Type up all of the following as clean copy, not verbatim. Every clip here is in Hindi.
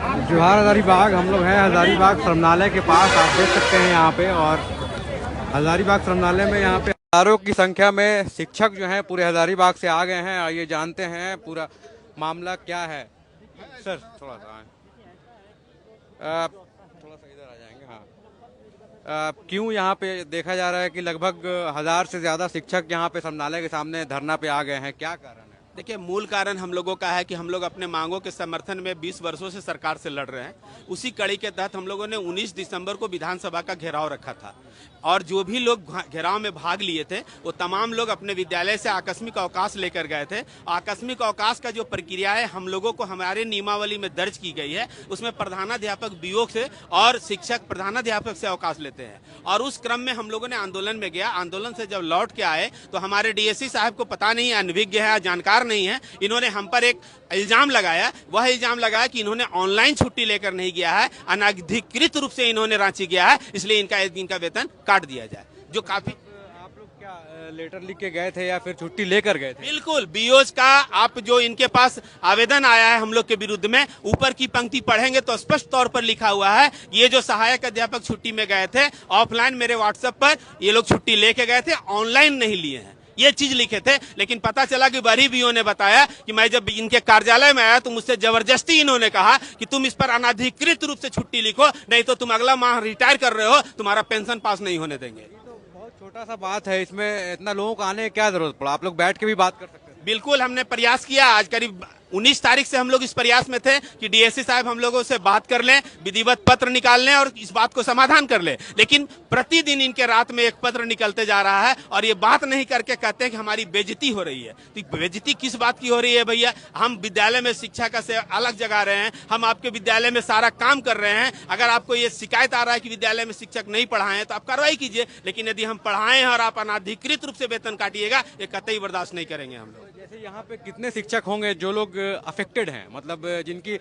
जोहार हज़ारीबाग। हम लोग हैं हज़ारीबाग श्रमणालय के पास, आप देख सकते हैं यहाँ पे। और हज़ारीबाग श्रमणालय में यहाँ पे हज़ारों की संख्या में शिक्षक जो हैं पूरे हज़ारीबाग से आ गए हैं। और ये जानते हैं पूरा मामला क्या है। सर थोड़ा सा थोड़ा सा इधर आ जाएंगे। हाँ, क्यों यहाँ पे देखा जा रहा है कि लगभग 1000 से ज़्यादा शिक्षक यहाँ पे श्रमणालय के सामने धरना पे आ गए हैं, क्या कारण है? देखिए, मूल कारण हम लोगों का है कि हम लोग अपने मांगों के समर्थन में 20 वर्षों से सरकार से लड़ रहे हैं। उसी कड़ी के तहत हम लोगों ने 19 दिसंबर को विधानसभा का घेराव रखा था और जो भी लोग घेराव में भाग लिए थे वो तमाम लोग अपने विद्यालय से आकस्मिक अवकाश लेकर गए थे। आकस्मिक अवकाश का जो प्रक्रिया है हम लोगों को हमारे नियमावली में दर्ज की गई है, उसमें प्रधानाध्यापक बीओ से और शिक्षक प्रधानाध्यापक से अवकाश लेते हैं। और उस क्रम में हम लोगों ने आंदोलन में गया। आंदोलन से जब लौट के आए तो हमारे डीएससी साहब को पता नहीं, अनभिज्ञ है, जानकार नहीं है, इन्होंने हम पर एक इल्जाम लगाया। वह इल्जाम लगाया कि इन्होंने ऑनलाइन छुट्टी लेकर नहीं गया है, अनधिकृत रूप से इन्होंने रांची गया है, इसलिए इनका एक दिन का वेतन काट दिया जाए। जो काफी आप लोग क्या लेटर लिख के गए थे या फिर छुट्टी लेकर गए थे? बिल्कुल, बीओज का आप जो इनके पास आवेदन आया है हम लोग के विरुद्ध में, ऊपर की पंक्ति पढ़ेंगे तो स्पष्ट तौर पर लिखा हुआ है ये जो सहायक अध्यापक छुट्टी में गए थे ऑफलाइन मेरे व्हाट्सएप पर ये लोग छुट्टी लेके गए थे, ऑनलाइन नहीं लिए हैं, ये चीज लिखे थे। लेकिन पता चला कि बड़ी बीओ ने बताया कि मैं जब इनके कार्यालय में आया तो मुझसे जबरदस्ती इन्होंने कहा कि तुम इस पर अनधिकृत रूप से छुट्टी लिखो, नहीं तो तुम अगला माह रिटायर कर रहे हो, तुम्हारा पेंशन पास नहीं होने देंगे। बहुत छोटा सा बात है, इसमें इतना लोगों को आने की क्या जरूरत पड़ा? आप लोग बैठ के भी बात कर सकते हैं। बिल्कुल, हमने प्रयास किया। आज करीब 19 तारीख से हम लोग इस प्रयास में थे कि डीएससी साहब हम लोगों से बात कर लें, विधिवत पत्र निकाल लें और इस बात को समाधान कर लें। लेकिन प्रतिदिन इनके रात में एक पत्र निकलते जा रहा है और ये बात नहीं करके कहते हैं कि हमारी बेइज्जती हो रही है। तो बेइज्जती किस बात की हो रही है भैया? हम विद्यालय में शिक्षा का से अलग जगा रहे हैं, हम आपके विद्यालय में सारा काम कर रहे हैं। अगर आपको ये शिकायत आ रहा है कि विद्यालय में शिक्षक नहीं पढ़ाए तो आप कार्रवाई कीजिए, लेकिन यदि हम पढ़ाए हैं और आप अनाधिकृत रूप से वेतन काटिएगा, ये कतई बर्दाश्त नहीं करेंगे हम लोग। जैसे यहाँ पे कितने शिक्षक होंगे जो लोग अफेक्टेड हैं, मतलब जिनकी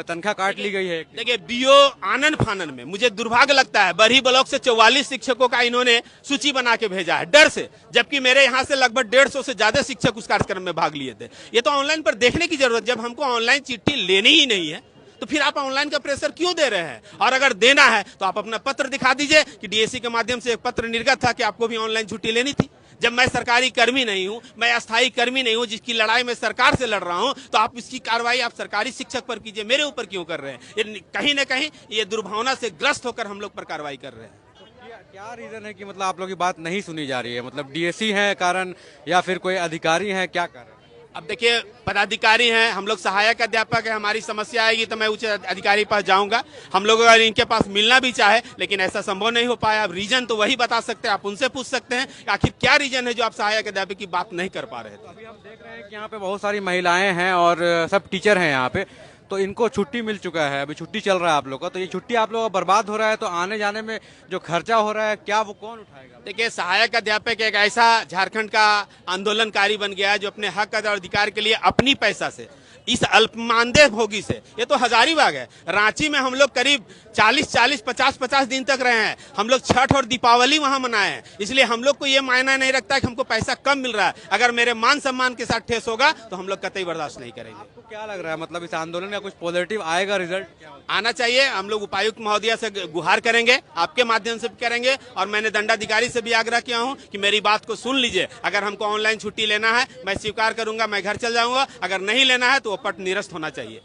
तनख्वाह काट ली गई है? देखिए, बीओ आनन फानन में मुझे दुर्भाग्य लगता है, बरही ब्लॉक से 44 शिक्षकों का इन्होंने सूची बना के भेजा है डर से, जबकि मेरे यहाँ से लगभग 150 से ज्यादा शिक्षक उस कार्यक्रम में भाग लिए थे। ये तो ऑनलाइन पर देखने की जरूरत, जब हमको ऑनलाइन चिट्ठी लेनी ही नहीं है तो फिर आप ऑनलाइन का प्रेशर क्यों दे रहे हैं? और अगर देना है तो आप अपना पत्र दिखा दीजिए कि डीएससी के माध्यम से एक पत्र निर्गत था कि आपको भी ऑनलाइन छुट्टी लेनी थी। जब मैं सरकारी कर्मी नहीं हूं, मैं अस्थायी कर्मी नहीं हूं जिसकी लड़ाई मैं सरकार से लड़ रहा हूं, तो आप इसकी कार्रवाई आप सरकारी शिक्षक पर कीजिए, मेरे ऊपर क्यों कर रहे हैं? ये कहीं ना कहीं ये दुर्भावना से ग्रस्त होकर हम लोग पर कार्रवाई कर रहे हैं। क्या रीजन है कि मतलब आप लोग की बात नहीं सुनी जा रही है? मतलब डीएससी है कारण या फिर कोई अधिकारी है, क्या कारण? अब देखिए, पदाधिकारी हैं, हम लोग सहायक अध्यापक है, हमारी समस्या आएगी तो मैं उच्च अधिकारी के पास जाऊंगा। हम लोग अगर इनके पास मिलना भी चाहे लेकिन ऐसा संभव नहीं हो पाया। अब रीजन तो वही बता सकते हैं, आप उनसे पूछ सकते हैं आखिर क्या रीजन है जो आप सहायक अध्यापक की बात नहीं कर पा रहे थे। अभी हम देख रहे हैं कि यहाँ पे बहुत सारी महिलाएं हैं और सब टीचर हैं यहाँ पे, तो इनको छुट्टी मिल चुका है, अभी छुट्टी चल रहा है आप लोग का, तो ये छुट्टी आप लोग का बर्बाद हो रहा है, तो आने जाने में जो खर्चा हो रहा है क्या वो कौन उठाएगा? देखिए, सहायक अध्यापक एक ऐसा झारखंड का आंदोलनकारी बन गया है जो अपने हक और अधिकार के लिए अपनी पैसा से, इस अल्पमानदेय भोगी से, ये तो हजारीबाग है, रांची में हम लोग करीब 40-40, 50-50 दिन तक रहे हैं। हम लोग छठ और दीपावली वहां मनाए हैं, इसलिए हम लोग को ये मायना नहीं रखता कि हमको पैसा कम मिल रहा है। अगर मेरे मान सम्मान के साथ ठेस होगा तो हम लोग कतई बर्दाश्त नहीं करेंगे। आपको क्या लग रहा है, मतलब इस आंदोलन का कुछ पॉजिटिव आएगा, रिजल्ट आना चाहिए? हम लोग उपायुक्त महोदया से गुहार करेंगे, आपके माध्यम से भी करेंगे, और मैंने दंडाधिकारी से भी आग्रह किया हूं कि मेरी बात को सुन लीजिए। अगर हमको ऑनलाइन छुट्टी लेना है मैं स्वीकार करूंगा, मैं घर चल जाऊंगा, अगर नहीं लेना है तो वो पट निरस्त होना चाहिए।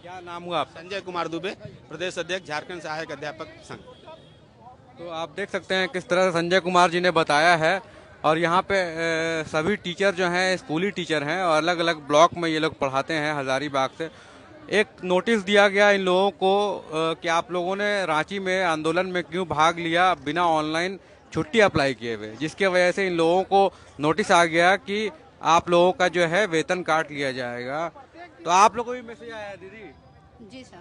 क्या नाम हुआ आपका? संजय कुमार दुबे, प्रदेश अध्यक्ष झारखंड सहायक अध्यापक संघ। तो आप देख सकते हैं किस तरह से संजय कुमार जी ने बताया है। और यहाँ पे सभी टीचर जो हैं स्कूली टीचर हैं और अलग अलग ब्लॉक में ये लोग पढ़ाते हैं हज़ारीबाग से। एक नोटिस दिया गया इन लोगों को कि आप लोगों ने रांची में आंदोलन में क्यों भाग लिया बिना ऑनलाइन छुट्टी अप्लाई किए हुए, जिसके वजह से इन लोगों को नोटिस आ गया कि आप लोगों का जो है वेतन काट लिया जाएगा। तो आप लोगों को भी मैसेज आया दीदी? जी सर।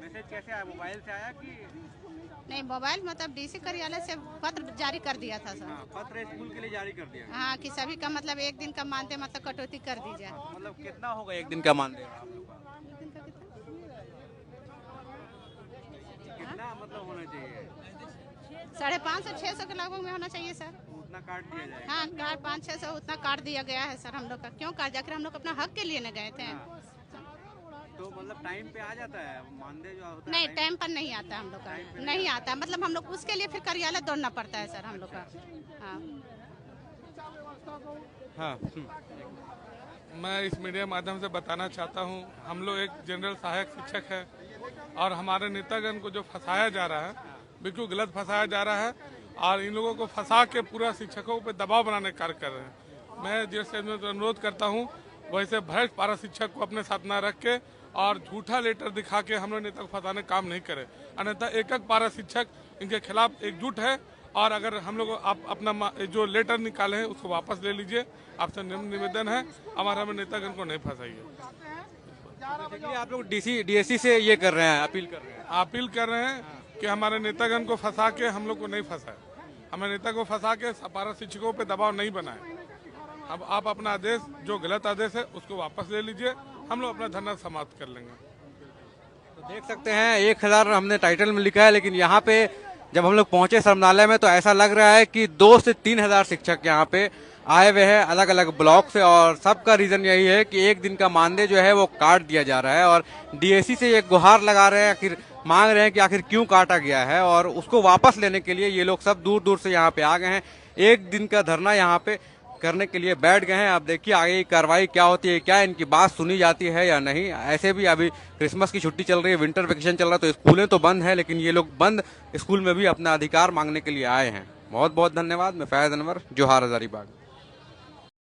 मैसेज कैसे आया, मोबाइल से आया कि? नहीं, मोबाइल मतलब डीसी कार्यालय से पत्र जारी कर दिया था सर। पत्र स्कूल के लिए जारी कर दिया? हाँ, कि सभी का मतलब एक दिन का मानदेय मतलब कटौती कर दी जाए। मतलब कितना होगा एक दिन का मानदेय आप लोग का? एक दिन का कितना मतलब होना चाहिए? 550 से 600 के लगभग में होना चाहिए सर। उतना काट दिया जाएगा? हाँ, 500-600 उतना काट दिया गया है सर हम लोग का। क्यों काट? जाकर हम लोग अपना हक के लिए न गए थे। तो मतलब टाइम पे आ जाता है मानदेय जो होता है? नहीं, टाइम पर नहीं आता हम लोग का, नहीं आता, मतलब हम लोग उसके लिए फिर कार्यालय दौड़ना पड़ता है सर हम लोग का। हाँ। हाँ। मैं इस मीडिया माध्यम से बताना चाहता हूँ, हम लोग एक जनरल सहायक शिक्षक है और हमारे नेतागण को जो फंसाया जा रहा है बिल्कुल गलत फंसाया जा रहा है और इन लोगों को फंसा के पूरा शिक्षकों पे दबाव बनाने का कार्य कर रहे हैं। मैं जैसे अनुरोध करता हूँ वैसे भ्रष्ट पारा शिक्षक को अपने साथ न रख के और झूठा लेटर दिखा के हम लोग नेता को फंसाने का काम नहीं करें, अन्यथा एक पारा शिक्षक इनके खिलाफ एकजुट है और अगर हम लोग आप अपना जो लेटर निकाले हैं उसको वापस ले लीजिए। आपसे निवेदन है, हमारा नेतागण को नहीं फंसाइए। देखिए आप लोग डीएससी से ये कर रहे हैं, अपील कर रहे हैं कि हमारे नेतागण को फंसा के हम लोग को नहीं फंसाए, हमारे नेता को फंसा के पारा शिक्षकों पे दबाव नहीं बनाए। अब आप अपना आदेश जो गलत आदेश है उसको वापस ले लीजिए, हम लोग अपना धरना समाप्त कर लेंगे। तो देख सकते हैं 1000 हमने टाइटल में लिखा है, लेकिन यहाँ पे जब हम लोग पहुंचे श्रमणालय में तो ऐसा लग रहा है कि 2 से 3000 शिक्षक यहाँ पे आए हुए हैं अलग अलग ब्लॉक से, और सबका रीजन यही है कि एक दिन का मानदेय जो है वो काट दिया जा रहा है और डीएससी से ये गुहार लगा रहे हैं, आखिर मांग रहे हैं कि आखिर क्यों काटा गया है और उसको वापस लेने के लिए ये लोग सब दूर दूर से यहाँ पे आ गए हैं। एक दिन का धरना यहाँ पे करने के लिए बैठ गए हैं। अब देखिए आगे की कार्रवाई क्या होती है, क्या इनकी बात सुनी जाती है या नहीं। ऐसे भी अभी क्रिसमस की छुट्टी चल रही है, विंटर वेकेशन चल रहा है, तो स्कूलें तो बंद है, लेकिन ये लोग बंद स्कूल में भी अपना अधिकार मांगने के लिए आए हैं। बहुत बहुत धन्यवाद। मैं फैज अनवर, जोहार हजारीबाग।